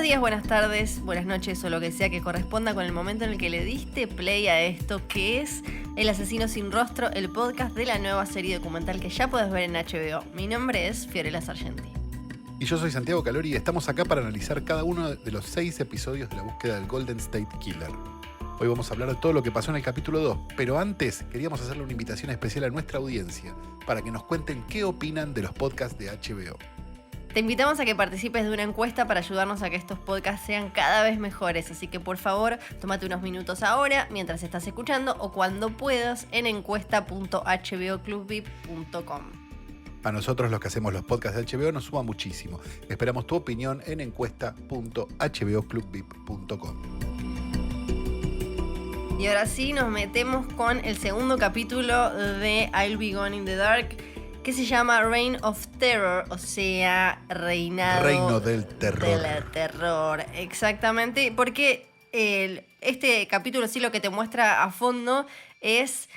Buenos días, buenas tardes, buenas noches o lo que sea que corresponda con el momento en el que le diste play a esto, que es El Asesino Sin Rostro, el podcast de la nueva serie documental que ya puedes ver en HBO. Mi nombre es Fiorella Sargenti. Y yo soy Santiago Calori y estamos acá para analizar cada uno de los 6 episodios de la búsqueda del Golden State Killer. Hoy vamos a hablar de todo lo que pasó en el capítulo 2, pero antes queríamos hacerle una invitación especial a nuestra audiencia para que nos cuenten qué opinan de los podcasts de HBO. Te invitamos a que participes de una encuesta para ayudarnos a que estos podcasts sean cada vez mejores, así que por favor, tómate unos minutos ahora, mientras estás escuchando o cuando puedas en encuesta.hboclubvip.com. A nosotros los que hacemos los podcasts de HBO nos suma muchísimo. Esperamos tu opinión en encuesta.hboclubvip.com. Y ahora sí nos metemos con el segundo capítulo de I'll Be Gone in the Dark, que se llama Reign of Terror, o sea, Reino del Terror. Del terror, exactamente, porque este capítulo sí lo que te muestra a fondo es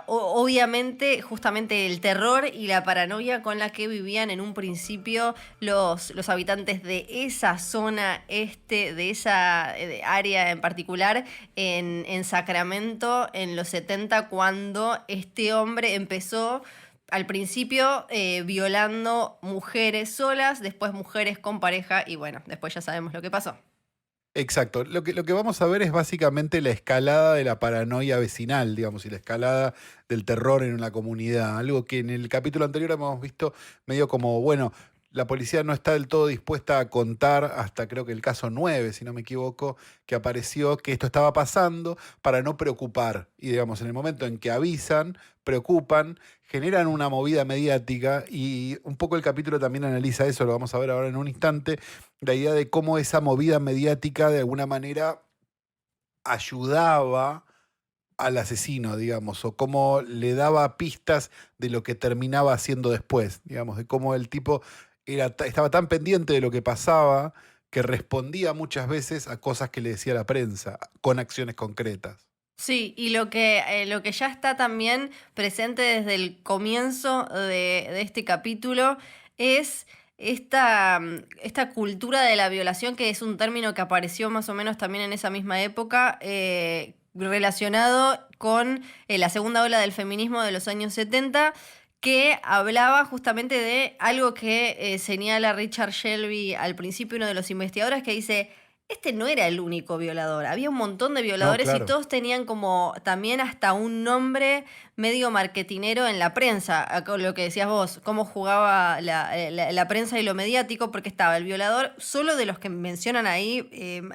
obviamente, justamente el terror y la paranoia con la que vivían en un principio los habitantes de esa zona de esa área en particular, en Sacramento, en los 70, cuando este hombre empezó al principio violando mujeres solas, después mujeres con pareja y bueno, después ya sabemos lo que pasó. Exacto. Lo que vamos a ver es básicamente la escalada de la paranoia vecinal, digamos, y la escalada del terror en una comunidad. Algo que en el capítulo anterior hemos visto medio como, bueno, la policía no está del todo dispuesta a contar hasta creo que el caso 9, si no me equivoco, que apareció que esto estaba pasando para no preocupar. Y digamos, en el momento en que avisan, preocupan, generan una movida mediática y un poco el capítulo también analiza eso, lo vamos a ver ahora en un instante, la idea de cómo esa movida mediática de alguna manera ayudaba al asesino, digamos, o cómo le daba pistas de lo que terminaba haciendo después, digamos, de cómo el tipo estaba tan pendiente de lo que pasaba que respondía muchas veces a cosas que le decía la prensa, con acciones concretas. Sí, y lo que ya está también presente desde el comienzo de este capítulo es esta cultura de la violación, que es un término que apareció más o menos también en esa misma época, relacionado con la segunda ola del feminismo de los años 70, que hablaba justamente de algo que señala Richard Shelby al principio, uno de los investigadores, que dice: este no era el único violador, había un montón de violadores, No, claro. y todos tenían como también hasta un nombre medio marketinero en la prensa, con lo que decías vos, cómo jugaba la prensa y lo mediático, porque estaba el violador, solo de los que mencionan ahí,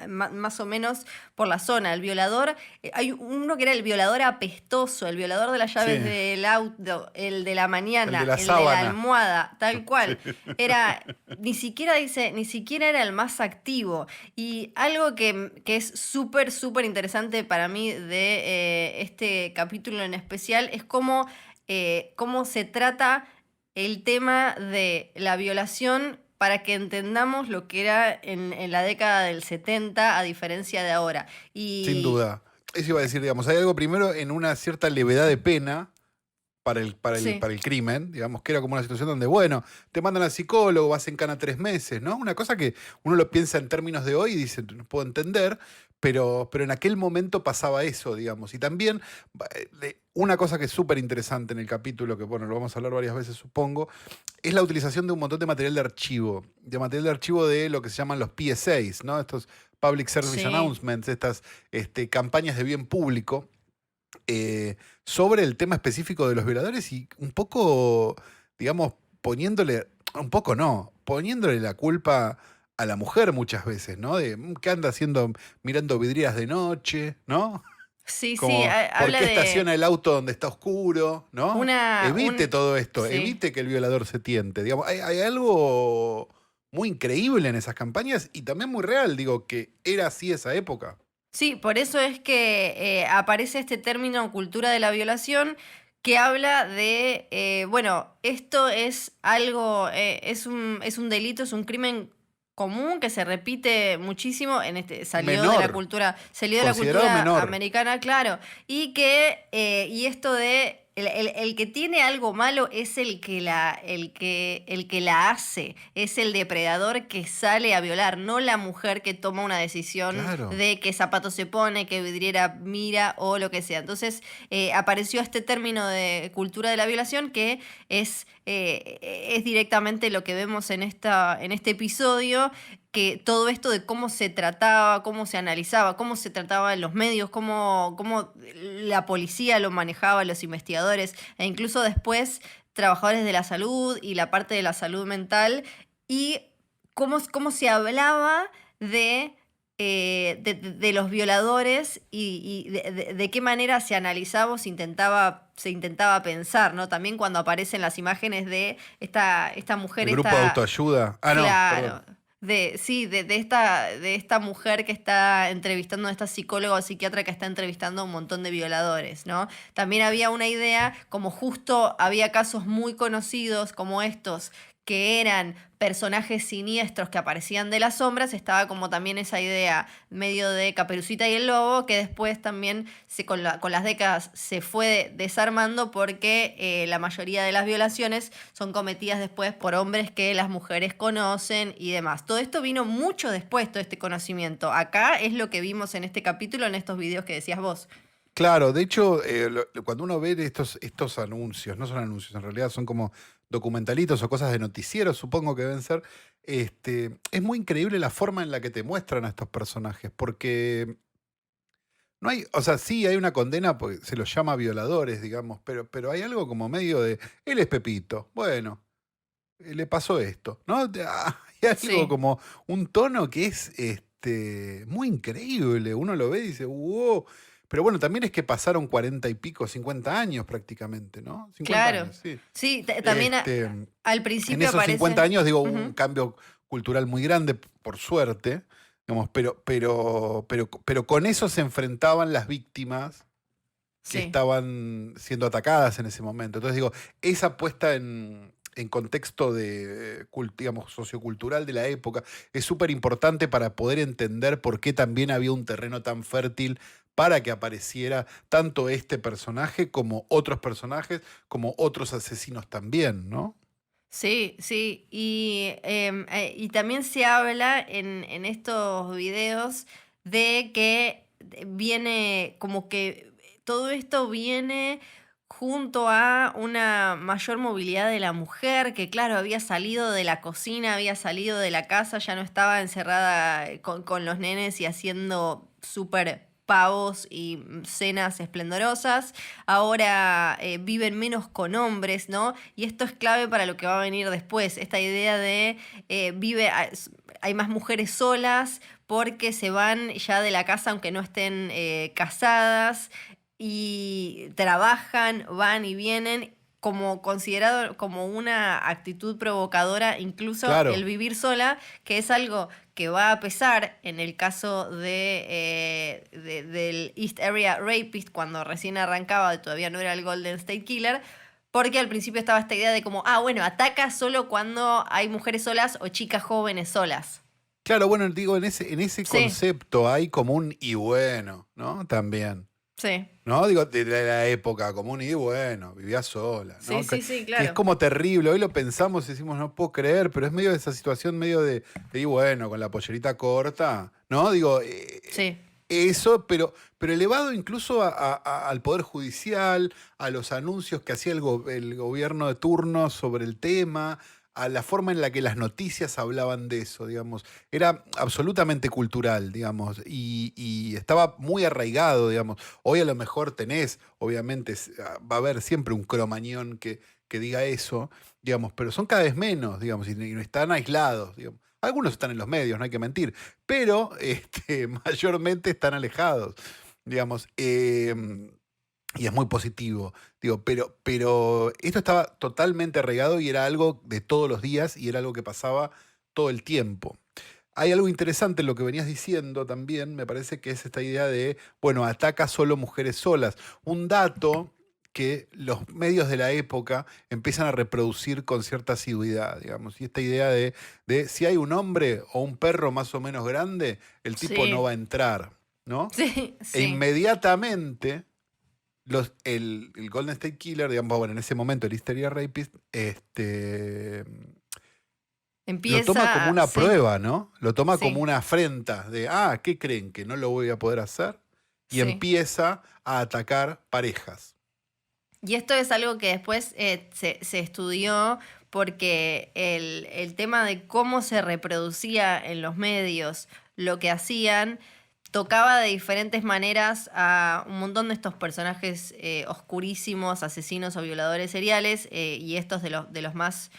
más o menos por la zona, el violador, hay uno que era el violador apestoso, el violador de las llaves Sí. del auto, el de la mañana, El de la el de sábana. la almohada, tal cual. Sí. Era, ni siquiera era el más activo. Y algo que es súper, súper interesante para mí de este capítulo en especial es cómo se trata el tema de la violación para que entendamos lo que era en la década del 70 a diferencia de ahora. Sin duda. Eso iba a decir, digamos, hay algo primero en una cierta levedad de pena Sí. para el crimen, digamos, que era como una situación donde, bueno, te mandan al psicólogo, vas en cana 3 meses, ¿no? Una cosa que uno lo piensa en términos de hoy y dice, no puedo entender, pero en aquel momento pasaba eso, digamos. Y también una cosa que es súper interesante en el capítulo, que bueno, lo vamos a hablar varias veces, supongo, es la utilización de un montón de material de archivo de lo que se llaman los PSAs, ¿no? Estos Public Service Sí. Announcements, estas campañas de bien público, sobre el tema específico de los violadores y un poco, digamos, poniéndole la culpa a la mujer muchas veces, ¿no? De qué anda haciendo mirando vidrieras de noche, ¿no? Sí, Como, ¿por habla qué de estaciona el auto donde está oscuro? ¿No? Evite todo esto, sí. evite que el violador se tiente. Digamos, hay algo muy increíble en esas campañas y también muy real, digo, que era así esa época. Sí, por eso es que aparece este término cultura de la violación, que habla de, bueno, esto es algo, es un delito, es un crimen común que se repite muchísimo salió de la Menor. cultura, Considerado menor. americana, claro, y que y esto de el que tiene algo malo es el que la hace, es el depredador que sale a violar, no la mujer que toma una decisión Claro. de qué zapato se pone, qué vidriera mira o lo que sea. Entonces apareció este término de cultura de la violación que es directamente lo que vemos en este episodio, que todo esto de cómo se trataba, cómo se analizaba, cómo se trataba en los medios, cómo la policía lo manejaba, los investigadores, e incluso después trabajadores de la salud y la parte de la salud mental, y cómo se hablaba de los violadores y de qué manera se analizaba o se intentaba pensar, ¿no? También cuando aparecen las imágenes de esta mujer, El grupo de autoayuda. Ah, no, claro, perdón. de esta mujer que está entrevistando, a esta psicóloga o psiquiatra que está entrevistando a un montón de violadores, ¿no? También había una idea, como justo había casos muy conocidos como estos, que eran personajes siniestros que aparecían de las sombras, estaba como también esa idea medio de Caperucita y el Lobo, que después también con las décadas se fue desarmando porque la mayoría de las violaciones son cometidas después por hombres que las mujeres conocen y demás. Todo esto vino mucho después, todo este conocimiento. Acá es lo que vimos en este capítulo, en estos videos que decías vos. Claro, de hecho, cuando uno ve estos anuncios, no son anuncios, en realidad son como documentalitos o cosas de noticieros, supongo que deben ser, es muy increíble la forma en la que te muestran a estos personajes, porque no hay, o sea, sí hay una condena porque se los llama violadores, digamos, pero hay algo como medio de, él es Pepito, bueno, le pasó esto, ¿no? Hay algo Sí, como un tono que es muy increíble. Uno lo ve y dice, wow. Pero bueno, también es que pasaron 40 y pico, 50 años prácticamente, ¿no? 50 claro. años, sí. Sí, también Este, al en principio esos 50 aparece. años, digo, hubo un Ujú. cambio cultural muy grande, por suerte, digamos, pero con eso se enfrentaban las víctimas que Sí. estaban siendo atacadas en ese momento. Entonces digo, esa puesta en contexto de, digamos, sociocultural de la época es súper importante para poder entender por qué también había un terreno tan fértil para que apareciera tanto este personaje como otros personajes, como otros asesinos también, ¿no? Sí, sí, y también se habla en estos videos de que viene como que todo esto viene junto a una mayor movilidad de la mujer, que claro, había salido de la cocina, había salido de la casa, ya no estaba encerrada con los nenes y haciendo súper pavos y cenas esplendorosas. Ahora viven menos con hombres, ¿no? Y esto es clave para lo que va a venir después, esta idea de hay más mujeres solas porque se van ya de la casa aunque no estén casadas y trabajan, van y vienen como considerado como una actitud provocadora, incluso el Claro. vivir sola, que es algo que va a pesar en el caso del East Area Rapist, cuando recién arrancaba, todavía no era el Golden State Killer, porque al principio estaba esta idea de como, bueno, ataca solo cuando hay mujeres solas o chicas jóvenes solas. Claro, bueno, digo, en ese Sí, concepto hay como un y bueno, ¿no? También. sí, ¿No? Digo, de la época común y bueno, vivía sola, sí, ¿no? sí, sí, Que es claro. como terrible. Hoy lo pensamos y decimos, no puedo creer, pero es medio de esa situación, medio y bueno, con la pollerita corta, ¿no? Digo, Sí, eso, pero elevado incluso al Poder Judicial, a los anuncios que hacía el gobierno de turno sobre el tema, a la forma en la que las noticias hablaban de eso, digamos. Era absolutamente cultural, digamos, y estaba muy arraigado, digamos. Hoy a lo mejor tenés, obviamente, va a haber siempre un cromañón que diga eso, digamos, pero son cada vez menos, digamos, y no están aislados, digamos. Algunos están en los medios, no hay que mentir, pero mayormente están alejados, digamos. Y es muy positivo, digo, pero esto estaba totalmente arraigado y era algo de todos los días y era algo que pasaba todo el tiempo. Hay algo interesante en lo que venías diciendo también, me parece que es esta idea de, bueno, ataca solo mujeres solas. Un dato que los medios de la época empiezan a reproducir con cierta asiduidad, digamos, y esta idea de si hay un hombre o un perro más o menos grande, el tipo no sí, va a entrar, ¿no? sí, E sí. inmediatamente el Golden State Killer, digamos, bueno, en ese momento el Hysteria Rapist, lo toma como Empieza, una sí, prueba, ¿no? Lo toma como sí, una afrenta de, ¿qué creen? ¿Que no lo voy a poder hacer? Y sí. empieza a atacar parejas. Y esto es algo que después se estudió porque el tema de cómo se reproducía en los medios lo que hacían tocaba de diferentes maneras a un montón de estos personajes oscurísimos, asesinos o violadores seriales, y estos de los más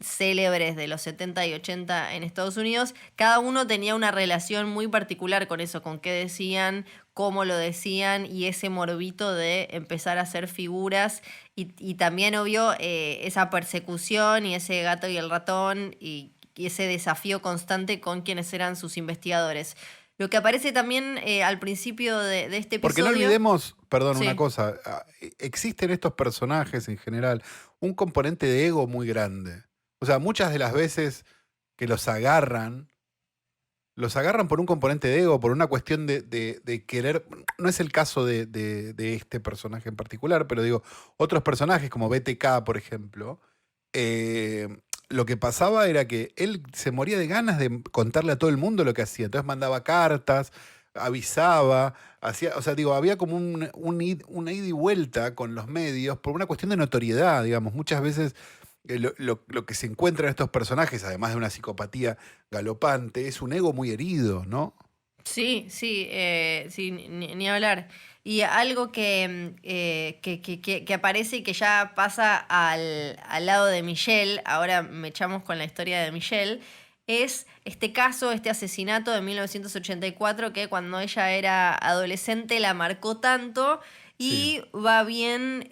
célebres de los 70 y 80 en Estados Unidos, cada uno tenía una relación muy particular con eso, con qué decían, cómo lo decían y ese morbito de empezar a hacer figuras y también, obvio, esa persecución y ese gato y el ratón y ese desafío constante con quienes eran sus investigadores. Lo que aparece también al principio de este Porque no episodio... olvidemos, perdón, una Sí, cosa, existen estos personajes en general un componente de ego muy grande. O sea, muchas de las veces que los agarran por un componente de ego, por una cuestión de querer. No es el caso de este personaje en particular, pero digo, otros personajes como BTK, por ejemplo, eh, lo que pasaba era que él se moría de ganas de contarle a todo el mundo lo que hacía. Entonces mandaba cartas, avisaba, hacía, o sea, digo, había como una ida y vuelta con los medios por una cuestión de notoriedad, digamos. Muchas veces lo que se encuentra en estos personajes, además de una psicopatía galopante, es un ego muy herido, ¿no? sí, sí, sí, ni hablar. Y algo que aparece y que ya pasa al lado de Michelle, ahora me echamos con la historia de Michelle, es este caso, este asesinato de 1984 que cuando ella era adolescente la marcó tanto Sí. y va bien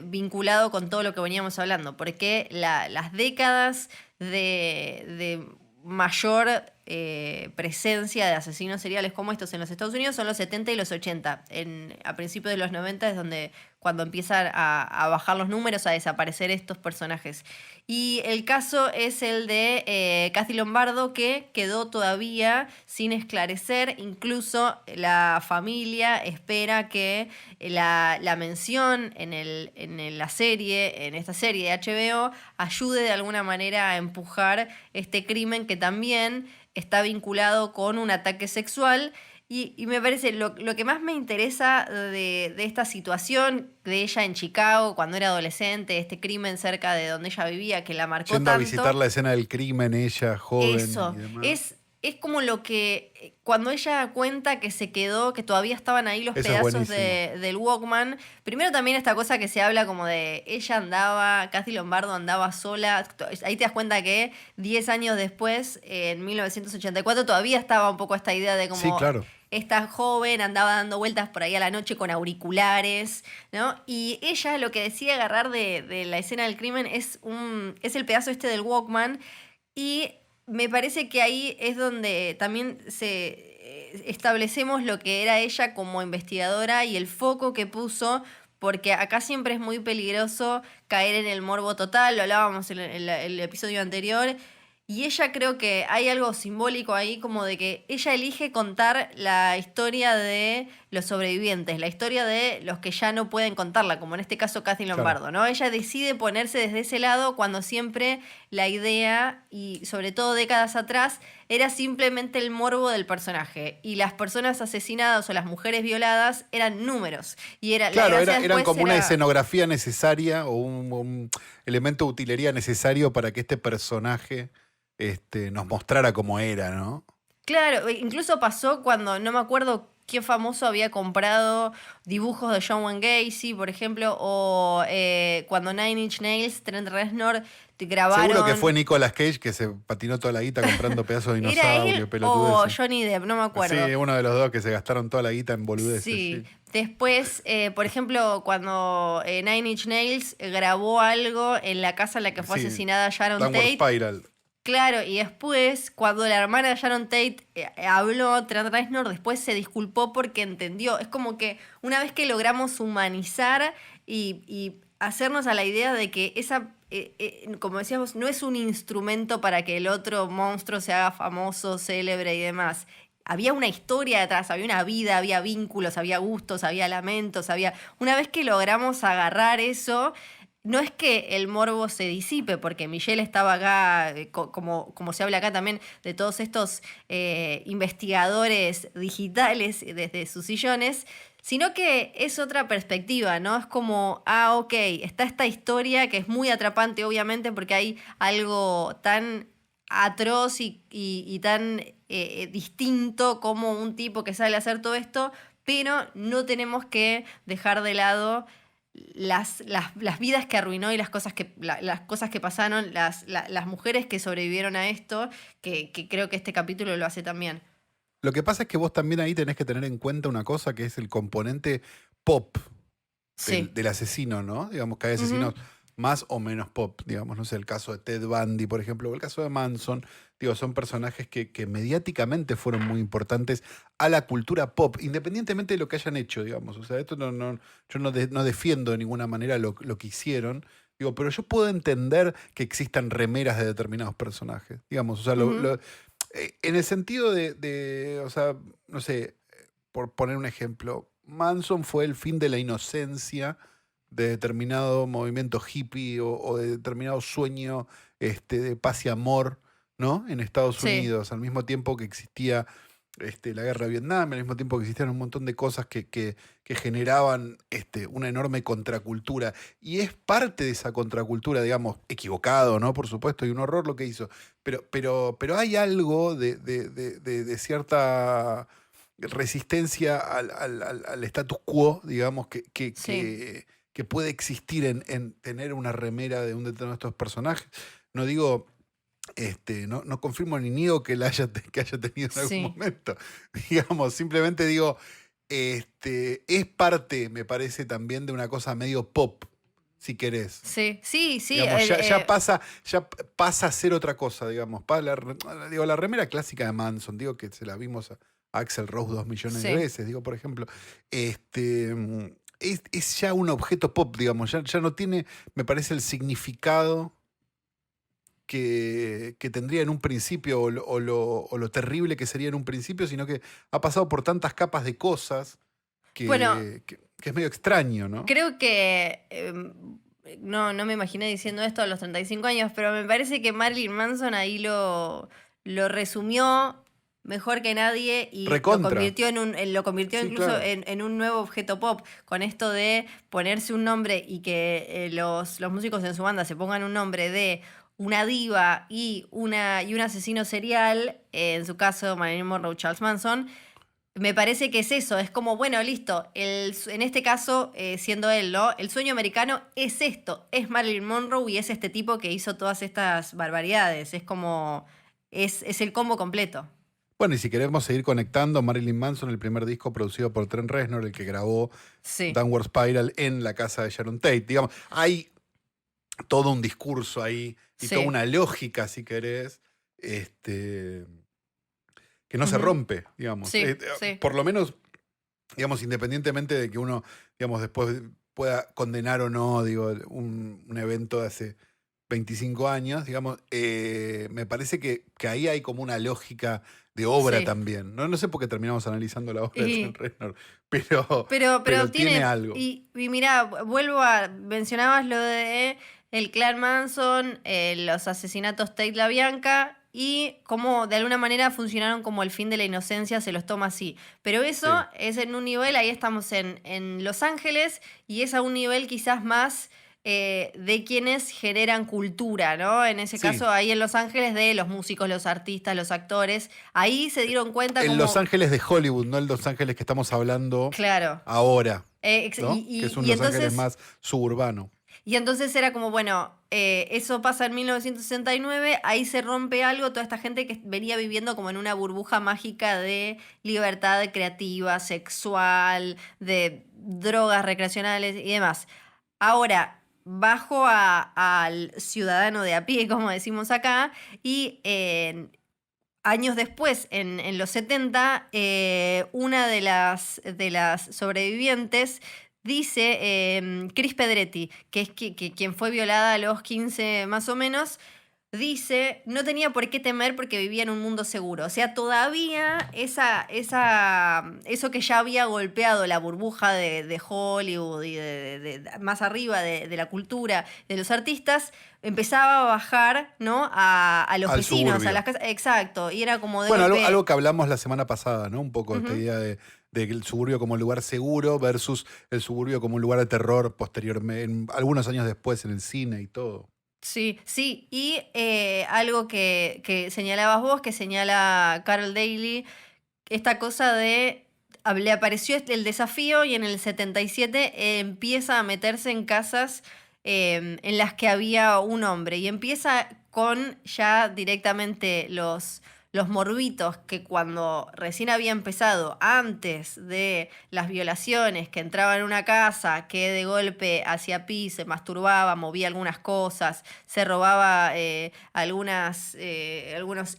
vinculado con todo lo que veníamos hablando, porque las décadas de mayor presencia de asesinos seriales como estos en los Estados Unidos son los 70 y los 80. A principios de los 90 es donde cuando empiezan a bajar los números, a desaparecer estos personajes. Y el caso es el de Kathy Lombardo, que quedó todavía sin esclarecer. Incluso la familia espera que la mención la serie, en esta serie de HBO, ayude de alguna manera a empujar este crimen que también está vinculado con un ataque sexual. Y me parece, lo que más me interesa de esta situación de ella en Chicago, cuando era adolescente, este crimen cerca de donde ella vivía, que la marcó Yendo a visitar tanto, la escena del crimen, ella joven y eso, demás. es como lo que, cuando ella cuenta que se quedó, que todavía estaban ahí los Eso es pedazos buenísimo. del Walkman. Primero también esta cosa que se habla como de ella andaba, Kathy Lombardo andaba sola. Ahí te das cuenta que 10 años después, en 1984, todavía estaba un poco esta idea de Sí, como claro. esta joven andaba dando vueltas por ahí a la noche con auriculares, ¿no? Y ella lo que decide agarrar de la escena del crimen es el pedazo este del Walkman. Y me parece que ahí es donde también establecemos lo que era ella como investigadora y el foco que puso, porque acá siempre es muy peligroso caer en el morbo total, lo hablábamos en el episodio anterior, y ella creo que hay algo simbólico ahí como de que ella elige contar la historia de los sobrevivientes, la historia de los que ya no pueden contarla, como en este caso Kathy Claro. Lombardo, ¿no? Ella decide ponerse desde ese lado cuando siempre la idea, y sobre todo décadas atrás, era simplemente el morbo del personaje. Y las personas asesinadas o las mujeres violadas eran números. Y la Claro, gracia eran después como una era... escenografía necesaria o un elemento de utilería necesario para que este personaje nos mostrara cómo era, ¿no? Claro, incluso pasó cuando no me acuerdo qué famoso había comprado dibujos de John Wayne Gacy, por ejemplo, o cuando Nine Inch Nails, Trent Reznor Seguro que fue grabaron. Nicolas Cage que se patinó toda la guita comprando pedazos de ¿Era él dinosaurio, o pelotudeces. Johnny Depp? No me acuerdo. Sí, uno de los dos que se gastaron toda la guita en boludeces, Sí. sí. Después, por ejemplo, cuando Nine Inch Nails grabó algo en la casa en la que fue Sí, asesinada Sharon Downward Tate. Spiral. Claro, y después, cuando la hermana de Sharon Tate habló, Trent Reznor después se disculpó porque entendió. Es como que una vez que logramos humanizar y hacernos a la idea de que como decíamos, no es un instrumento para que el otro monstruo se haga famoso, célebre y demás. había una historia detrás, había una vida, había vínculos, había gustos, había lamentos, había... Una vez que logramos agarrar eso, no es que el morbo se disipe, porque Michelle estaba acá, como se habla acá también de todos estos investigadores digitales desde sus sillones, sino que es otra perspectiva, ¿no? Es como, ok, está esta historia que es muy atrapante, obviamente, porque hay algo tan atroz y tan distinto como un tipo que sale a hacer todo esto, pero no tenemos que dejar de lado las vidas que arruinó y las cosas que pasaron, las mujeres que sobrevivieron a esto, que creo que este capítulo lo hace también. Lo que pasa es que vos también ahí tenés que tener en cuenta una cosa que es el componente pop Sí. del asesino, ¿no? Digamos que hay Ujú. asesinos más o menos pop, digamos, no sé, el caso de Ted Bundy, por ejemplo, o el caso de Manson, digo, son personajes que mediáticamente fueron muy importantes a la cultura pop, independientemente de lo que hayan hecho, digamos. O sea, esto yo no defiendo de ninguna manera lo que hicieron, digo, pero yo puedo entender que existan remeras de determinados personajes, digamos, o sea, Ujú. en el sentido o sea, no sé, por poner un ejemplo, Manson fue el fin de la inocencia de determinado movimiento hippie o de determinado sueño de paz y amor, ¿no? En Estados Sí, Unidos, al mismo tiempo que existía la guerra de Vietnam, al mismo tiempo que existían un montón de cosas que generaban una enorme contracultura. Y es parte de esa contracultura, digamos, equivocado, ¿no? Por supuesto, y un horror lo que hizo. Pero hay algo de cierta resistencia al status quo, digamos, sí, que puede existir en tener una remera de un determinado de estos personajes. No digo, no confirmo ni niego que que haya tenido en algún sí. momento. Digamos, simplemente digo, es parte, me parece, también de una cosa medio pop, si querés. Sí, sí, sí. Digamos, ya pasa a ser otra cosa, digamos. Digo, la remera clásica de Manson, digo que se la vimos a Axl Rose 2 millones de Sí. veces, digo, por ejemplo. Es ya un objeto pop, digamos, ya no tiene, me parece, el significado que tendría en un principio o lo terrible que sería en un principio, sino que ha pasado por tantas capas de cosas Bueno, que es medio extraño, ¿no? creo que no me imaginé diciendo esto a los 35 años, pero me parece que Marilyn Manson ahí lo resumió mejor que nadie y lo Recontra. convirtió lo convirtió Sí, incluso claro. en un nuevo objeto pop, con esto de ponerse un nombre y que los músicos en su banda se pongan un nombre de una diva y un asesino serial, en su caso Marilyn Monroe, Charles Manson. Me parece que es eso, es como, bueno, listo, en este caso, siendo él, ¿no? El sueño americano es esto, es Marilyn Monroe y es este tipo que hizo todas estas barbaridades, es como, es el combo completo. Bueno, y si queremos seguir conectando, Marilyn Manson, el primer disco producido por Trent Reznor, el que grabó Sí, Downward Spiral en la casa de Sharon Tate. Digamos, hay todo un discurso ahí y toda sí, una lógica, si querés, este, que no se ujú, rompe, digamos. sí, sí, Por lo menos, digamos, independientemente de que uno, digamos, después pueda condenar o no, digo, un evento de hace 25 años, digamos, me parece que ahí hay como una lógica de obra sí. también. No sé por qué terminamos analizando la obra de Trent Y, Reznor, pero, pero pero tiene tiene, algo. y mira, mencionabas lo de el clan Manson, los asesinatos Tate La Bianca y cómo de alguna manera funcionaron como el fin de la inocencia, se los toma así. Pero eso Sí, es en un nivel, ahí estamos en Los Ángeles y es a un nivel quizás más de quienes generan cultura, ¿no? En ese sí. caso, ahí en Los Ángeles, de los músicos, los artistas, los actores, ahí se dieron cuenta En Los como, Ángeles de Hollywood, no el Los Ángeles que estamos hablando claro. ahora, Eh, ¿no? Que es un y Los Ángeles entonces, más suburbano. y entonces era como, bueno, eso pasa en 1969, ahí se rompe algo, toda esta gente que venía viviendo como en una burbuja mágica de libertad creativa, sexual, de drogas recreacionales y demás. Ahora, bajo al ciudadano de a pie, como decimos acá, y años después, en los 70, una de las sobrevivientes dice, Chris Pedretti, que es quien fue violada a los 15 más o menos, dice, no tenía por qué temer porque vivía en un mundo seguro. O sea, todavía eso que ya había golpeado la burbuja de Hollywood y más arriba de la cultura, de los artistas, empezaba a bajar, ¿no? A los al vecinos, a suburbio. las casas. Exacto. Y era como de Bueno, algo golpe. que hablamos la semana pasada, ¿no? Un poco esta Ujú. idea de que el suburbio como lugar seguro versus el suburbio como un lugar de terror posteriormente, algunos años después en el cine y todo. Sí, sí. Y algo que señalabas vos, que señala Carol Daly, esta cosa de le apareció el desafío y en el 77 empieza a meterse en casas en las que había un hombre y empieza con ya directamente los morbitos que cuando recién había empezado, antes de las violaciones, que entraba en una casa, que de golpe hacía pis, se masturbaba, movía algunas cosas, se robaba algunos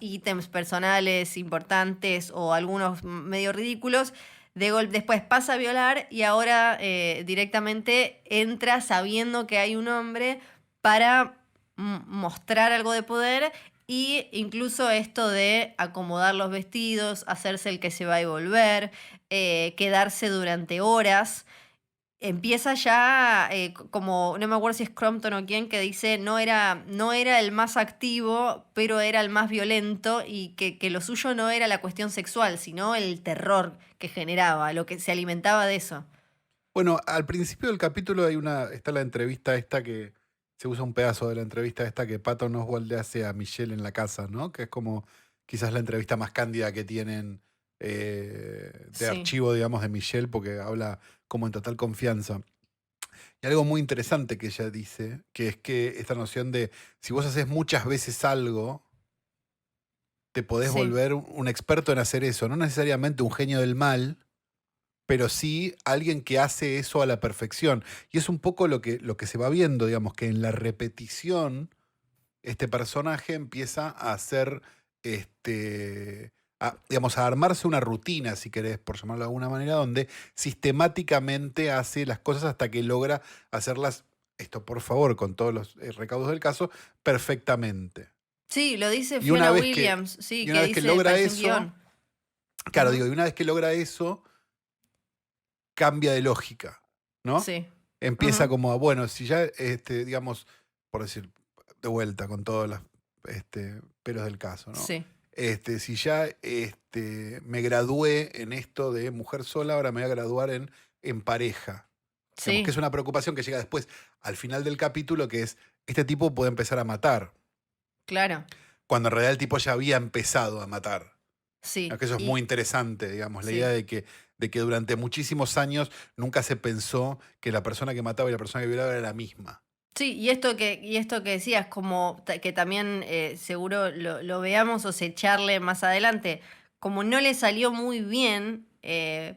ítems personales importantes o algunos medio ridículos. Después pasa a violar y ahora directamente entra sabiendo que hay un hombre para mostrar algo de poder y incluso esto de acomodar los vestidos, hacerse el que se va y volver, quedarse durante horas. Empieza ya, como, no me acuerdo si es Crompton o quién, que dice no era el más activo, pero era el más violento y que lo suyo no era la cuestión sexual, sino el terror que generaba, lo que se alimentaba de eso. Bueno, al principio del capítulo está la entrevista esta que se usa un pedazo de la entrevista esta que Patton Oswalt le hace a Michelle en la casa, ¿no? Que es como quizás la entrevista más cándida que tienen de Sí, archivo, digamos, de Michelle, porque habla como en total confianza. Y algo muy interesante que ella dice, que es que esta noción de si vos haces muchas veces algo, te podés sí, volver un experto en hacer eso, no necesariamente un genio del mal, pero sí alguien que hace eso a la perfección. Y es un poco lo que se va viendo, digamos, que en la repetición este personaje empieza a hacer, digamos, a armarse una rutina, si querés, por llamarlo de alguna manera, donde sistemáticamente hace las cosas hasta que logra hacerlas, esto por favor, con todos los recaudos del caso, perfectamente. sí, lo dice Y una Fiona vez que, Williams, sí, y una que vez que dice, logra parece un eso, guión. claro, Ujú. digo, y una vez que logra eso, cambia de lógica, ¿no? Sí, Empieza ujú, como, bueno, si ya, digamos, por decir, de vuelta con todos los pelos del caso, ¿no? sí, Si ya me gradué en esto de mujer sola, ahora me voy a graduar en pareja. Digamos que sí, es una preocupación que llega después, al final del capítulo, que es, este tipo puede empezar a matar, claro, cuando en realidad el tipo ya había empezado a matar. ¿No? sí, Que eso es muy y interesante, digamos, la idea sí. de que durante muchísimos años nunca se pensó que la persona que mataba y la persona que violaba era la misma. Sí, y esto que decías, como que también seguro lo veamos o se charle más adelante, como no le salió muy bien,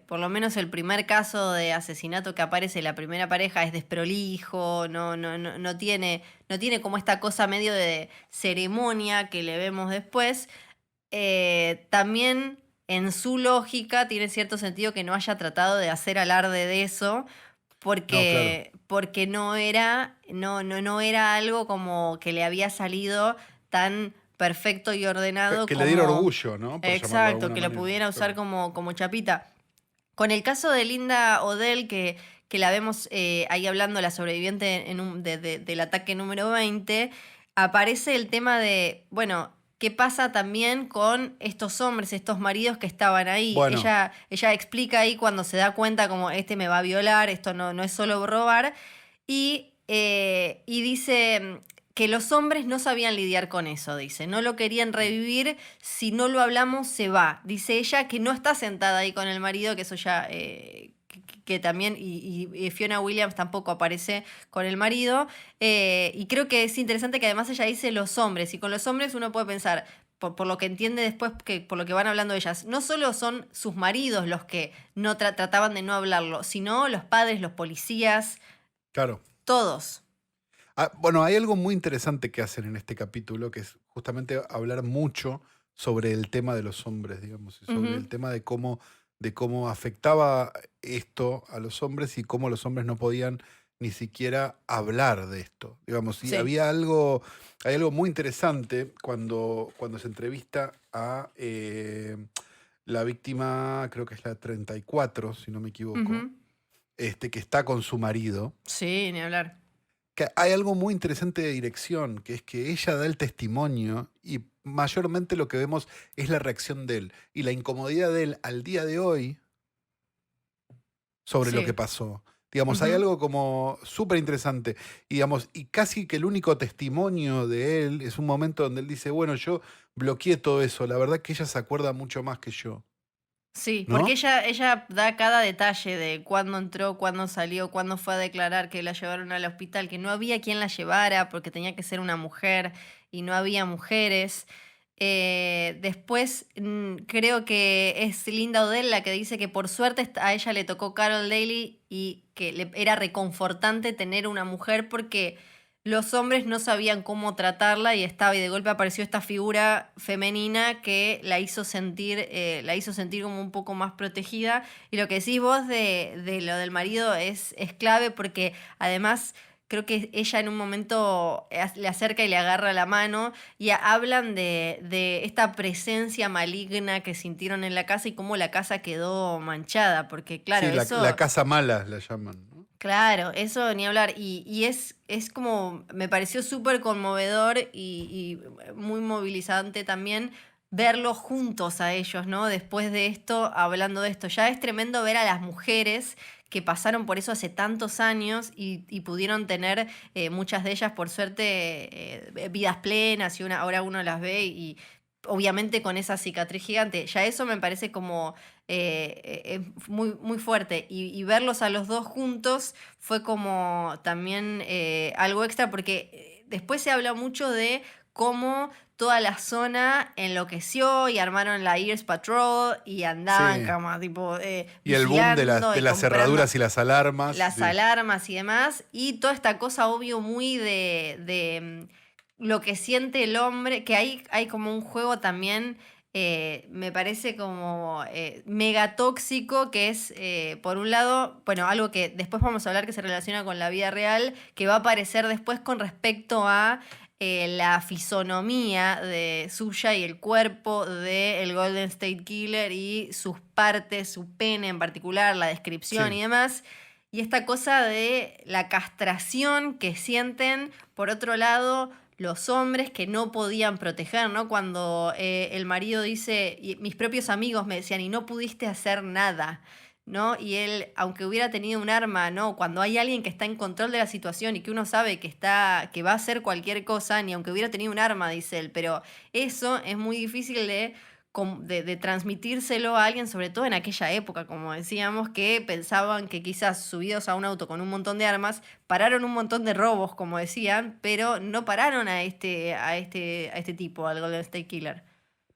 por lo menos el primer caso de asesinato que aparece la primera pareja es desprolijo, no tiene como esta cosa medio de ceremonia que le vemos después, también en su lógica tiene cierto sentido que no haya tratado de hacer alarde de eso, No, claro. porque no era algo como que le había salido tan perfecto y ordenado Que le diera como. orgullo, ¿no? Por llamarlo de Exacto, alguna que lo manera. pudiera usar Claro. como chapita. Con el caso de Linda Odell, que la vemos ahí hablando, la sobreviviente del ataque número 20, aparece el tema de, bueno, ¿qué pasa también con estos hombres, estos maridos que estaban ahí? Bueno, Ella explica ahí cuando se da cuenta como este me va a violar, esto no es solo robar, y dice que los hombres no sabían lidiar con eso, dice, no lo querían revivir, si no lo hablamos se va. Dice ella que no está sentada ahí con el marido, que eso ya, que también, y Fiona Williams tampoco aparece con el marido, y creo que es interesante que además ella dice los hombres, y con los hombres uno puede pensar, por lo que entiende después, por lo que van hablando ellas, no solo son sus maridos los que no trataban de no hablarlo, sino los padres, los policías, claro. todos. Bueno, hay algo muy interesante que hacen en este capítulo, que es justamente hablar mucho sobre el tema de los hombres, digamos, y sobre Ujú. el tema de cómo afectaba esto a los hombres y cómo los hombres no podían ni siquiera hablar de esto. Digamos, y Sí. hay algo muy interesante cuando se entrevista a la víctima, creo que es la 34 si no me equivoco, Ujú. que está con su marido. Sí, ni hablar. Que hay algo muy interesante de dirección, que es que ella da el testimonio y mayormente lo que vemos es la reacción de él y la incomodidad de él al día de hoy sobre lo que Sí. pasó. Digamos, hay Ujú. algo como súper interesante. Y, digamos, y casi que el único testimonio de él es un momento donde él dice, bueno, yo bloqueé todo eso. La verdad que ella se acuerda mucho más que yo. Sí, porque ¿No? ella da cada detalle de cuándo entró, cuándo salió, cuándo fue a declarar que la llevaron al hospital, que no había quien la llevara porque tenía que ser una mujer y no había mujeres. Después creo que es Linda Odell la que dice que por suerte a ella le tocó Carol Daly y que le era reconfortante tener una mujer porque los hombres no sabían cómo tratarla y de golpe apareció esta figura femenina que la hizo sentir como un poco más protegida. Y lo que decís vos de lo del marido es clave porque además creo que ella en un momento le acerca y le agarra la mano y hablan de esta presencia maligna que sintieron en la casa y cómo la casa quedó manchada, porque claro, Sí, la eso. casa mala la llaman, ¿no? Claro, eso ni hablar. Y es como, me pareció súper conmovedor y muy movilizante también verlos juntos a ellos, ¿no? Después de esto, hablando de esto. Ya es tremendo ver a las mujeres que pasaron por eso hace tantos años y pudieron tener, muchas de ellas, por suerte, vidas plenas y ahora uno las ve y obviamente con esa cicatriz gigante. Ya eso me parece como muy, muy fuerte. Y verlos a los dos juntos fue como también algo extra, porque después se habla mucho de cómo toda la zona enloqueció y armaron la Ears Patrol y andaban Sí. como tipo Y el boom vigilando de y las comprando cerraduras y las alarmas. las Sí. alarmas y demás, y toda esta cosa obvio muy lo que siente el hombre, que hay como un juego también, me parece como mega tóxico, que es, por un lado, bueno, algo que después vamos a hablar que se relaciona con la vida real, que va a aparecer después con respecto a la fisonomía de suya y el cuerpo del Golden State Killer y sus partes, su pene en particular, la descripción Sí. y demás. Y esta cosa de la castración que sienten, por otro lado, los hombres que no podían proteger, ¿no? Cuando el marido dice, y mis propios amigos me decían, y no pudiste hacer nada, ¿no? Y él, aunque hubiera tenido un arma, ¿no? Cuando hay alguien que está en control de la situación y que uno sabe que va a hacer cualquier cosa, ni aunque hubiera tenido un arma, dice él, pero eso es muy difícil de transmitírselo a alguien, sobre todo en aquella época, como decíamos, que pensaban que quizás subidos a un auto con un montón de armas, pararon un montón de robos, como decían, pero no pararon a este tipo, al Golden State Killer.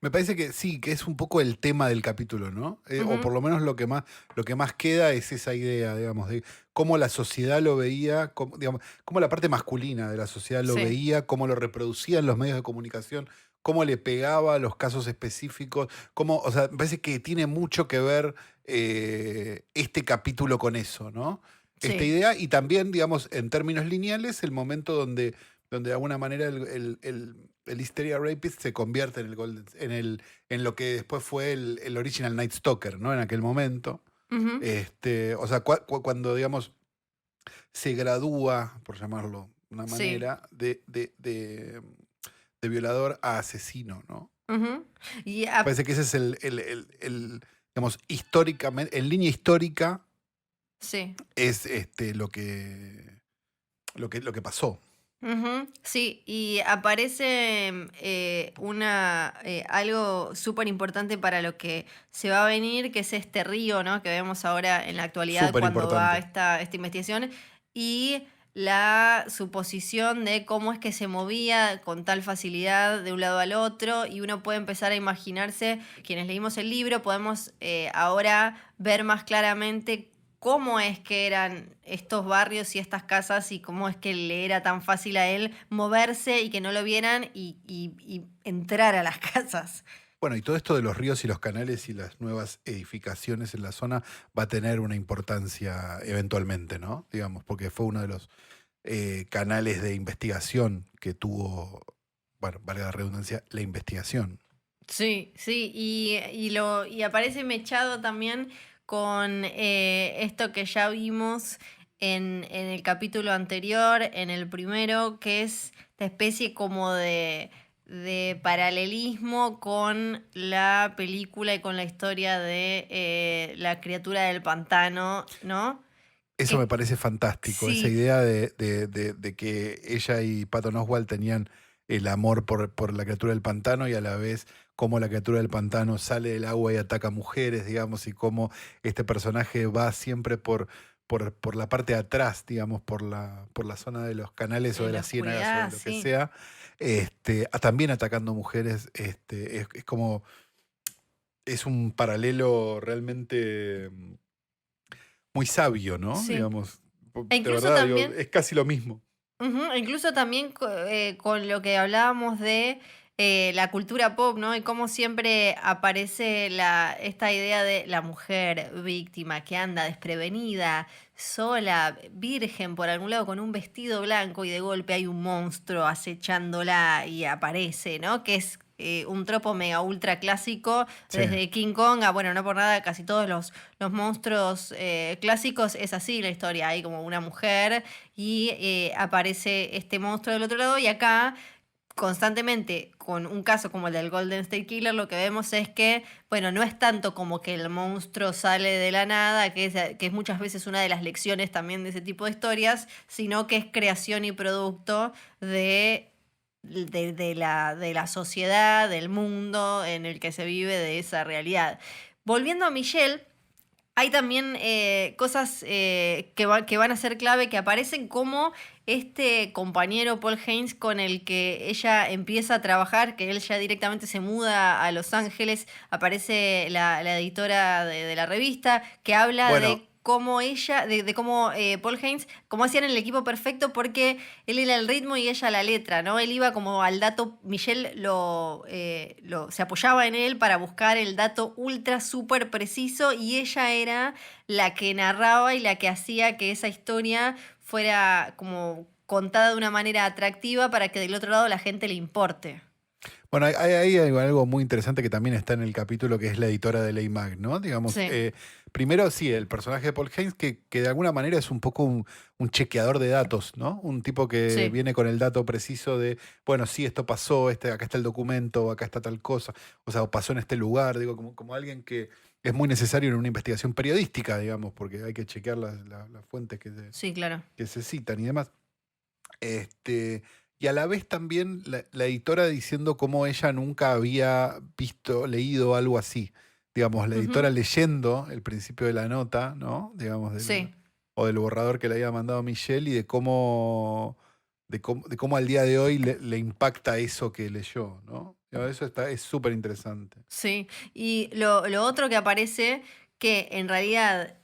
Me parece que sí, que es un poco el tema del capítulo, ¿no? O Ujú. por lo menos lo que más queda es esa idea, digamos, de cómo la sociedad lo veía, digamos, cómo la parte masculina de la sociedad lo Sí, veía, cómo lo reproducían los medios de comunicación, cómo le pegaba a los casos específicos, o sea, me parece que tiene mucho que ver este capítulo con eso, ¿no? Esta sí. idea y también, digamos, en términos lineales, el momento donde de alguna manera el Hysteria Rapist se convierte en lo que después fue el original Night Stalker, ¿no? En aquel momento. Ujú. O sea, cuando, digamos, se gradúa, por llamarlo de una Sí. manera, de violador a asesino, ¿no? Ujú. Y Parece que ese es digamos, históricamente, en línea histórica, sí. es lo que pasó. Ujú, sí, y aparece algo súper importante para lo que se va a venir, que es este río, ¿no? Que vemos ahora en la actualidad Súper cuando va importante. esta investigación, y la suposición de cómo es que se movía con tal facilidad de un lado al otro, y uno puede empezar a imaginarse, quienes leímos el libro, podemos ahora ver más claramente cómo es que eran estos barrios y estas casas y cómo es que le era tan fácil a él moverse y que no lo vieran y entrar a las casas. Bueno, y todo esto de los ríos y los canales y las nuevas edificaciones en la zona va a tener una importancia eventualmente, ¿no? Digamos, porque fue uno de los canales de investigación que tuvo, bueno, valga la redundancia, la investigación. Sí, sí, y aparece mechado también con esto que ya vimos en el capítulo anterior, en el primero, que es esta especie como de paralelismo con la película y con la historia de la criatura del pantano, ¿no? Eso me Que parece fantástico, esa sí, idea de que ella y Patton Oswalt tenían el amor por la criatura del pantano y a la vez cómo la criatura del pantano sale del agua y ataca mujeres, digamos, y cómo este personaje va siempre por la parte de atrás, digamos, por la zona de los canales o en de la las ciénagas o de oscuridad, lo que sí. sea, también atacando mujeres, es como, es un paralelo realmente muy sabio, ¿no? Sí. Digamos, E de incluso verdad, digo, también es casi lo mismo. ujú, incluso también con lo que hablábamos de la cultura pop, ¿no? Y cómo siempre aparece esta idea de la mujer víctima que anda desprevenida, sola, virgen por algún lado, con un vestido blanco y de golpe hay un monstruo acechándola y aparece, ¿no? Que es un tropo mega ultra clásico Sí. desde King Kong a, bueno, no por nada, casi todos los monstruos clásicos es así la historia. Hay como una mujer y aparece este monstruo del otro lado y acá constantemente con un caso como el del Golden State Killer lo que vemos es que, bueno, no es tanto como que el monstruo sale de la nada, que es muchas veces una de las lecciones también de ese tipo de historias, sino que es creación y producto de la sociedad, del mundo en el que se vive, de esa realidad. Volviendo a Michelle, hay también cosas que van a ser clave, que aparecen como este compañero Paul Haynes con el que ella empieza a trabajar, que él ya directamente se muda a Los Ángeles, aparece la editora de la revista, que habla Bueno, de cómo ella, de cómo Paul Haynes, cómo hacían el equipo perfecto porque él era el ritmo y ella la letra, ¿no? Él iba como al dato, Michelle se apoyaba en él para buscar el dato ultra súper preciso y ella era la que narraba y la que hacía que esa historia fuera como contada de una manera atractiva para que del otro lado la gente le importe. bueno, hay algo muy interesante que también está en el capítulo, que es la editora de Ley Mag, ¿no? Digamos, Sí, primero sí, el personaje de Paul Haynes, que de alguna manera es un poco un chequeador de datos, ¿no? Un tipo que sí, viene con el dato preciso de, bueno, sí, esto pasó, acá está el documento, acá está tal cosa, o sea, o pasó en este lugar, digo, como alguien que es muy necesario en una investigación periodística, digamos, porque hay que chequear las fuentes sí, claro. que se citan y demás. Este, y a la vez también la editora diciendo cómo ella nunca había visto, leído algo así. Digamos, la editora Ujú, leyendo el principio de la nota, ¿no? Digamos, sí. o del borrador que le había mandado Michelle y de cómo al día de hoy le impacta eso que leyó, ¿no? Digo, eso es súper interesante. Sí, y lo otro que aparece, que en realidad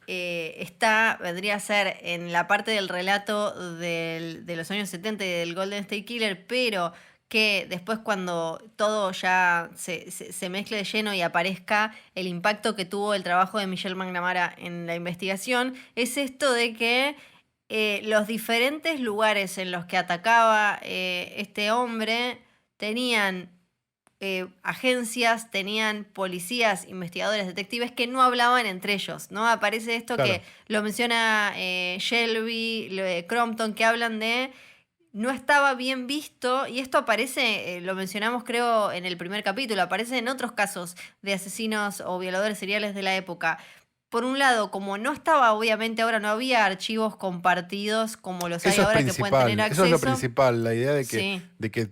vendría a ser en la parte del relato de los años 70 y del Golden State Killer, pero que después cuando todo ya se mezcle de lleno y aparezca el impacto que tuvo el trabajo de Michelle McNamara en la investigación, es esto de que los diferentes lugares en los que atacaba este hombre tenían agencias, tenían policías, investigadores, detectives que no hablaban entre ellos, ¿no? Aparece esto que Claro. lo menciona Shelby, Crompton, que hablan de no estaba bien visto, y esto aparece, lo mencionamos creo en el primer capítulo, aparece en otros casos de asesinos o violadores seriales de la época. Por un lado, como no estaba, obviamente ahora no había archivos compartidos como los hay Eso es ahora que pueden tener principal, eso es lo acceso. principal, la idea de que, Sí, de que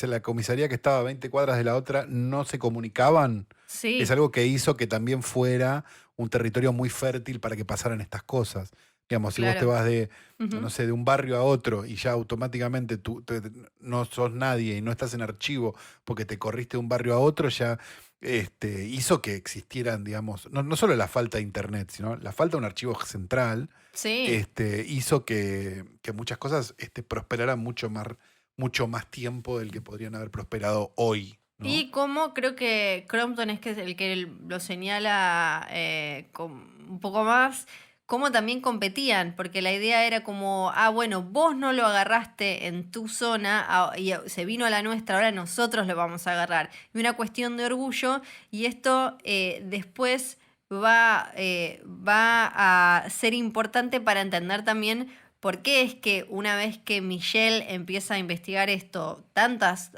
la comisaría que estaba a 20 cuadras de la otra no se comunicaban, es sí, algo que hizo que también fuera un territorio muy fértil para que pasaran estas cosas. Digamos, si vos te claro. vas no Ujú. sé, de un barrio a otro y ya automáticamente tú no sos nadie y no estás en archivo porque te corriste de un barrio a otro, ya hizo que existieran, digamos, no solo la falta de internet, sino la falta de un archivo central Sí. hizo que muchas cosas prosperaran mucho más tiempo del que podrían haber prosperado hoy. ¿no? Y como creo que Crompton es que es el que lo señala un poco más, cómo también competían, porque la idea era como, bueno, vos no lo agarraste en tu zona y se vino a la nuestra, ahora nosotros lo vamos a agarrar. Y una cuestión de orgullo, y esto después va a ser importante para entender también por qué es que una vez que Michelle empieza a investigar esto tantas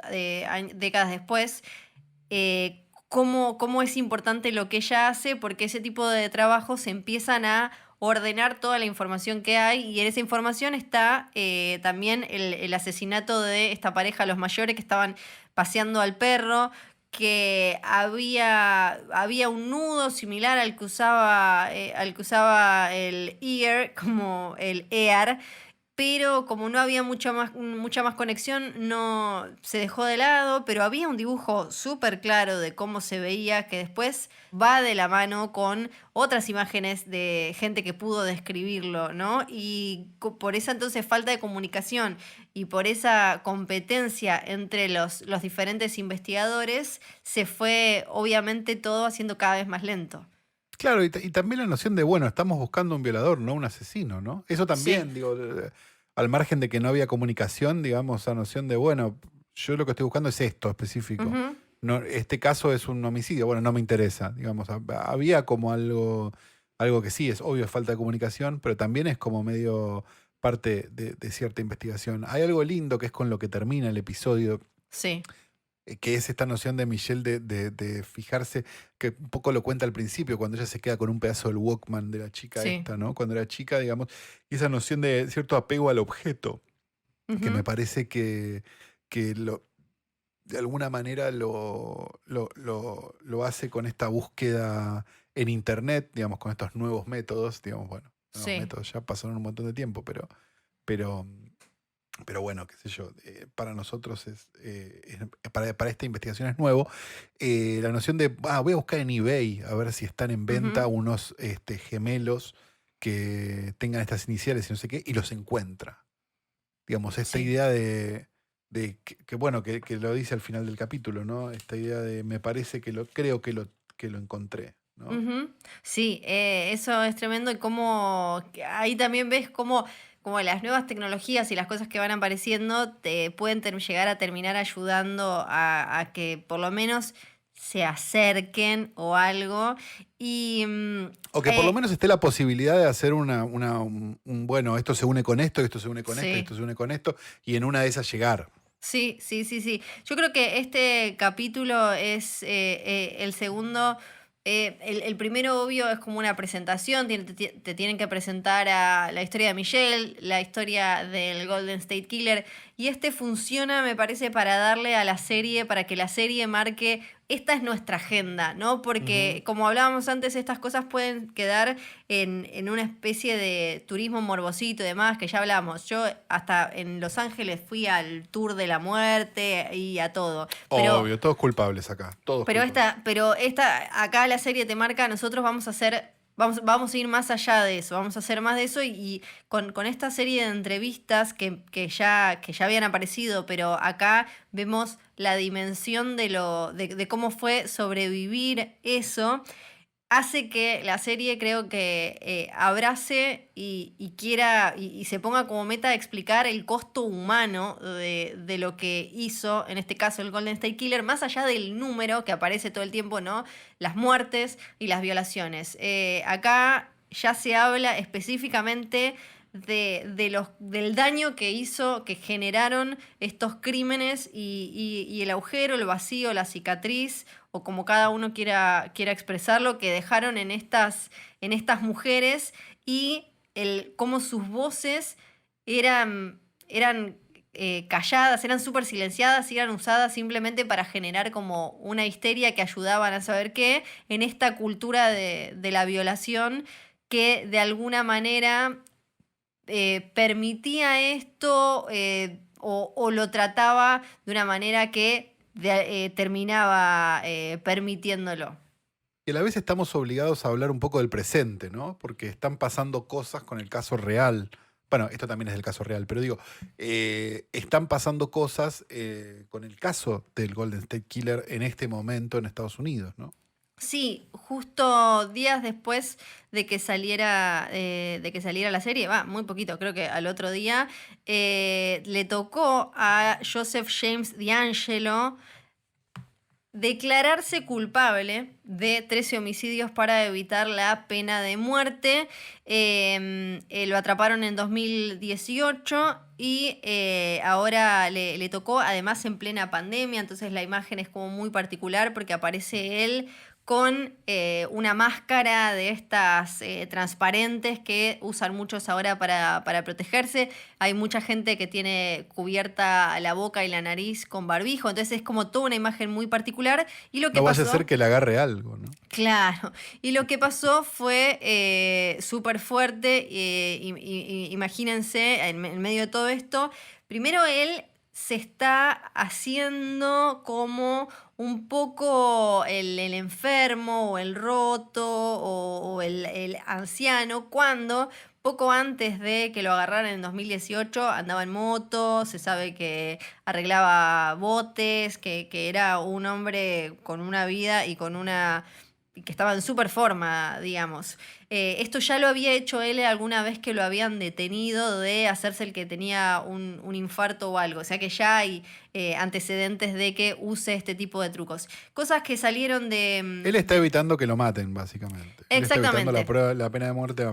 décadas después, cómo es importante lo que ella hace, porque ese tipo de trabajos empiezan a ordenar toda la información que hay, y en esa información está también el asesinato de esta pareja, los mayores que estaban paseando al perro, que había un nudo similar al que usaba el ear, como el EAR, pero como no había mucha más conexión, no se dejó de lado, pero había un dibujo súper claro de cómo se veía, que después va de la mano con otras imágenes de gente que pudo describirlo, ¿no? Y por esa entonces falta de comunicación y por esa competencia entre los diferentes investigadores, se fue obviamente todo haciendo cada vez más lento. Claro, y también la noción de, bueno, estamos buscando un violador, no un asesino, ¿no? Eso Sí. también, digo, al margen de que no había comunicación, digamos, esa noción de, bueno, yo lo que estoy buscando es esto específico. Ujú. No, este caso es un homicidio, bueno, no me interesa, digamos. Había como algo que sí, es obvio, es falta de comunicación, pero también es como medio parte de cierta investigación. Hay algo lindo que es con lo que termina el episodio, Sí. que es esta noción de Michelle de fijarse, que un poco lo cuenta al principio, cuando ella se queda con un pedazo del Walkman de la chica Sí. esta, ¿no? Cuando era chica, digamos, y esa noción de cierto apego al objeto, que me Ujú. parece que de alguna manera lo hace con esta búsqueda en Internet, digamos, con estos nuevos métodos, digamos, bueno, nuevos Sí. métodos ya pasaron un montón de tiempo, pero pero bueno, qué sé yo, para nosotros para esta investigación es nuevo. La noción de, voy a buscar en eBay a ver si están en venta Ujú. unos gemelos que tengan estas iniciales y no sé qué, y los encuentra. Digamos, esta Sí. idea de bueno, que lo dice al final del capítulo, ¿no? Esta idea de me parece creo que lo encontré, ¿no? Ujú. Sí, eso es tremendo y cómo que ahí también ves cómo las nuevas tecnologías y las cosas que van apareciendo te pueden llegar a terminar ayudando a que por lo menos se acerquen o algo. Y O que por lo menos esté la posibilidad de hacer bueno, esto se une con esto, esto se une con esto, sí. esto se une con esto, y en una de esas llegar. Sí, sí, sí, sí. Yo creo que este capítulo es el segundo. El primero, obvio, es como una presentación. Te tienen que presentar a la historia de Michelle, la historia del Golden State Killer. Y este funciona, me parece, para darle a la serie, para que la serie marque, esta es nuestra agenda, ¿no? Ujú. Porque, como hablábamos antes, estas cosas pueden quedar en una especie de turismo morbosito y demás, que ya hablamos. Yo hasta en Los Ángeles fui al Tour de la Muerte y a todo. Pero, Obvio, todos culpables acá, todos pero culpables. acá la serie te marca, nosotros vamos a hacer, vamos a ir más allá de eso, vamos a hacer más de eso y con esta serie de entrevistas que ya habían aparecido, pero acá vemos la dimensión de cómo fue sobrevivir eso, hace que la serie creo que abrace y quiera y se ponga como meta explicar el costo humano de lo que hizo, en este caso el Golden State Killer, más allá del número que aparece todo el tiempo, ¿no? Las muertes y las violaciones. Acá ya se habla específicamente del daño que hizo, que generaron estos crímenes y el agujero, el vacío, la cicatriz, o como cada uno quiera expresarlo, que dejaron en estas mujeres y cómo sus voces eran calladas, eran súper silenciadas y eran usadas simplemente para generar como una histeria que ayudaban a saber qué en esta cultura de la violación que de alguna manera permitía esto o lo trataba de una manera que terminaba permitiéndolo. Y a la vez estamos obligados a hablar un poco del presente, ¿no? Porque están pasando cosas con el caso real Bueno, esto también es el caso real, pero digo, están pasando cosas con el caso del Golden State Killer en este momento en Estados Unidos, ¿no? Sí, justo días después de que saliera la serie, va, muy poquito, creo que al otro día, le tocó a Joseph James DeAngelo declararse culpable de 13 homicidios para evitar la pena de muerte. Lo atraparon en 2018 y ahora le tocó, además en plena pandemia, entonces la imagen es como muy particular porque aparece él con una máscara de estas transparentes que usan muchos ahora para protegerse. Hay mucha gente que tiene cubierta la boca y la nariz con barbijo, entonces es como toda una imagen muy particular. Y lo que No vaya a pasó, ser que le agarre algo, ¿no? claro, y lo que pasó fue súper fuerte. Imagínense, en medio de todo esto, primero él se está haciendo como un poco el enfermo o el roto o el anciano, cuando poco antes de que lo agarraran en 2018 andaba en moto, se sabe que arreglaba botes, que era un hombre con una vida y con una que estaba en súper forma, digamos. Esto ya lo había hecho él alguna vez que lo habían detenido de hacerse el que tenía un infarto o algo. O sea que ya hay antecedentes de que use este tipo de trucos. Cosas que salieron Él está evitando que lo maten, básicamente. Él está evitando Exactamente. la pena de muerte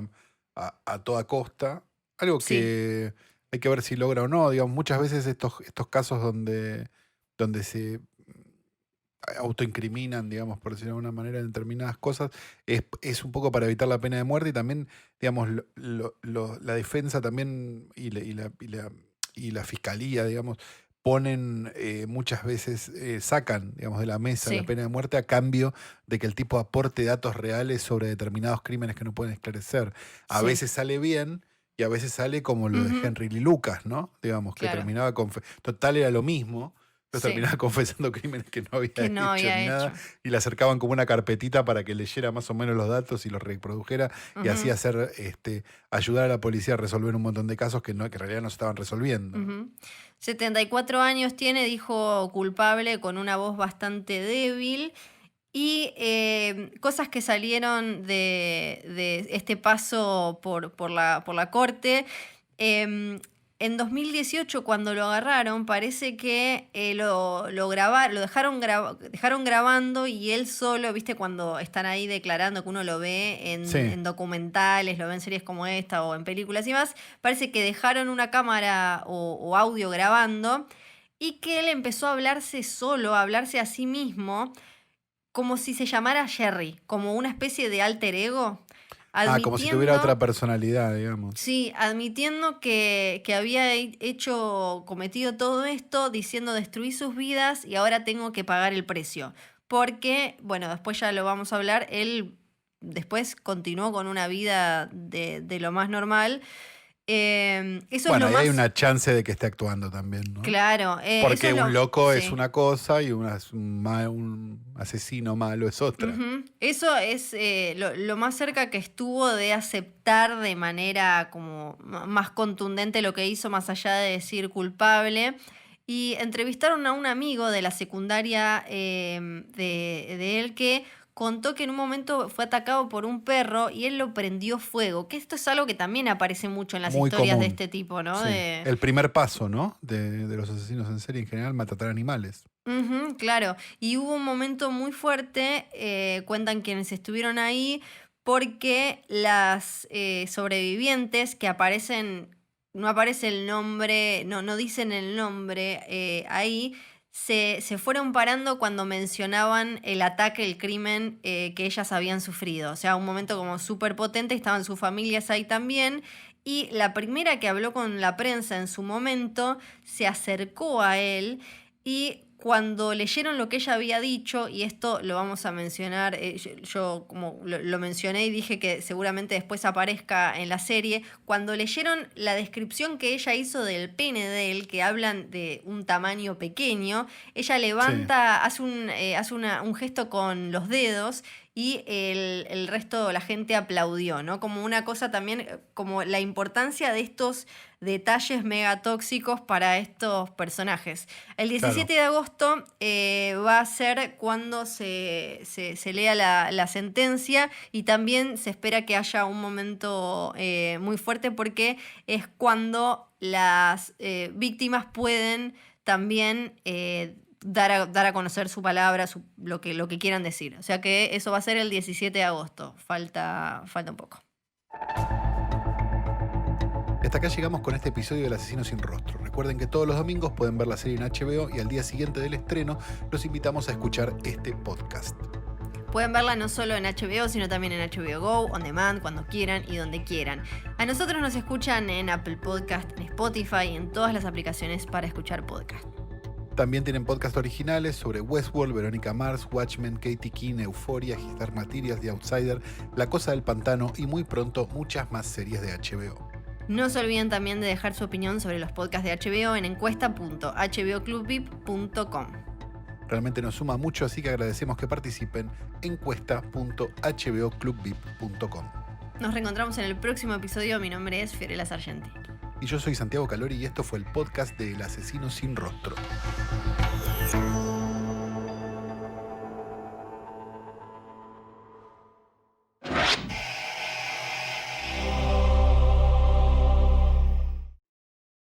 a toda costa. Algo Sí, que hay que ver si logra o no. Digamos, muchas veces estos casos donde se autoincriminan, digamos, por decirlo de alguna manera, en determinadas cosas, es un poco para evitar la pena de muerte y también, digamos, la defensa también y la fiscalía, digamos, ponen muchas veces, sacan, digamos, de la mesa la sí. pena de muerte a cambio de que el tipo aporte datos reales sobre determinados crímenes que no pueden esclarecer. A Sí. veces sale bien. Y a veces sale como lo de Ujú, Henry Lee Lucas, ¿no? Digamos, que claro. terminaba con... Total era lo mismo, pero Sí. terminaba confesando crímenes que no había Que no hecho había ni nada, hecho. y le acercaban como una carpetita para que leyera más o menos los datos y los reprodujera, y así Ujú, hacer, ayudar a la policía a resolver un montón de casos que en realidad no se estaban resolviendo, ¿no? ujú. 74 años tiene, dijo culpable con una voz bastante débil. Y cosas que salieron de este paso por la corte. em, en 2018, cuando lo agarraron, parece que lo dejaron grabando y él solo, viste, cuando están ahí declarando, que uno lo ve Sí, en documentales, lo ve en series como esta o en películas y más, parece que dejaron una cámara o audio grabando y que él empezó a hablarse solo, a hablarse a sí mismo como si se llamara Jerry, como una especie de alter ego, como si tuviera admitiendo, otra personalidad, digamos. sí, admitiendo que había cometido todo esto, diciendo destruí sus vidas y ahora tengo que pagar el precio. Porque, bueno, después ya lo vamos a hablar, él después continuó con una vida de lo más normal. Eso es Bueno, lo ahí hay más una chance de que esté actuando también, ¿no? claro, eso Porque es un lo... loco es Sí. una cosa y un asesino malo es otra. Ujú. Eso es lo más cerca que estuvo de aceptar de manera como más contundente lo que hizo, más allá de decir culpable. Y entrevistaron a un amigo de la secundaria de él que contó que en un momento fue atacado por un perro y él lo prendió fuego, que esto es algo que también aparece mucho en las Muy historias de común. este tipo, ¿no? Sí. El primer paso, ¿no? De los asesinos en serie en general, maltratar animales. Ujú, claro, y hubo un momento muy fuerte, cuentan quienes estuvieron ahí, porque las sobrevivientes que aparecen, no aparece el nombre, no dicen el nombre ahí, se fueron parando cuando mencionaban el ataque, el crimen que ellas habían sufrido. O sea, un momento como súper potente, estaban sus familias ahí también. Y la primera que habló con la prensa en su momento se acercó a él y cuando leyeron lo que ella había dicho, y esto lo vamos a mencionar, yo como lo mencioné y dije que seguramente después aparezca en la serie, cuando leyeron la descripción que ella hizo del pene de él, que hablan de un tamaño pequeño, ella Sí. levanta, hace un gesto con los dedos y el resto, la gente aplaudió, ¿no? Como una cosa también, como la importancia de estos detalles megatóxicos para estos personajes. El 17 Claro. de agosto va a ser cuando se lea la sentencia, y también se espera que haya un momento muy fuerte, porque es cuando las víctimas pueden también dar a conocer su palabra, lo que quieran decir. O sea que eso va a ser el 17 de agosto. Falta un poco. Hasta acá llegamos con este episodio del Asesino Sin Rostro. Recuerden que todos los domingos pueden ver la serie en HBO y al día siguiente del estreno los invitamos a escuchar este podcast. Pueden verla no solo en HBO, sino también en HBO Go, On Demand, cuando quieran y donde quieran. A nosotros nos escuchan en Apple Podcast, en Spotify y en todas las aplicaciones para escuchar podcast. También tienen podcast originales sobre Westworld, Verónica Mars, Watchmen, Katie Keene, Euphoria, Dark Materials, The Outsider, La Cosa del Pantano y muy pronto muchas más series de HBO. No se olviden también de dejar su opinión sobre los podcasts de HBO en encuesta.hboclubvip.com. Realmente nos suma mucho, así que agradecemos que participen. Encuesta.hboclubvip.com. Nos reencontramos en el próximo episodio. Mi nombre es Fiorella Sargenti. Y yo soy Santiago Calori y esto fue el podcast de El Asesino Sin Rostro.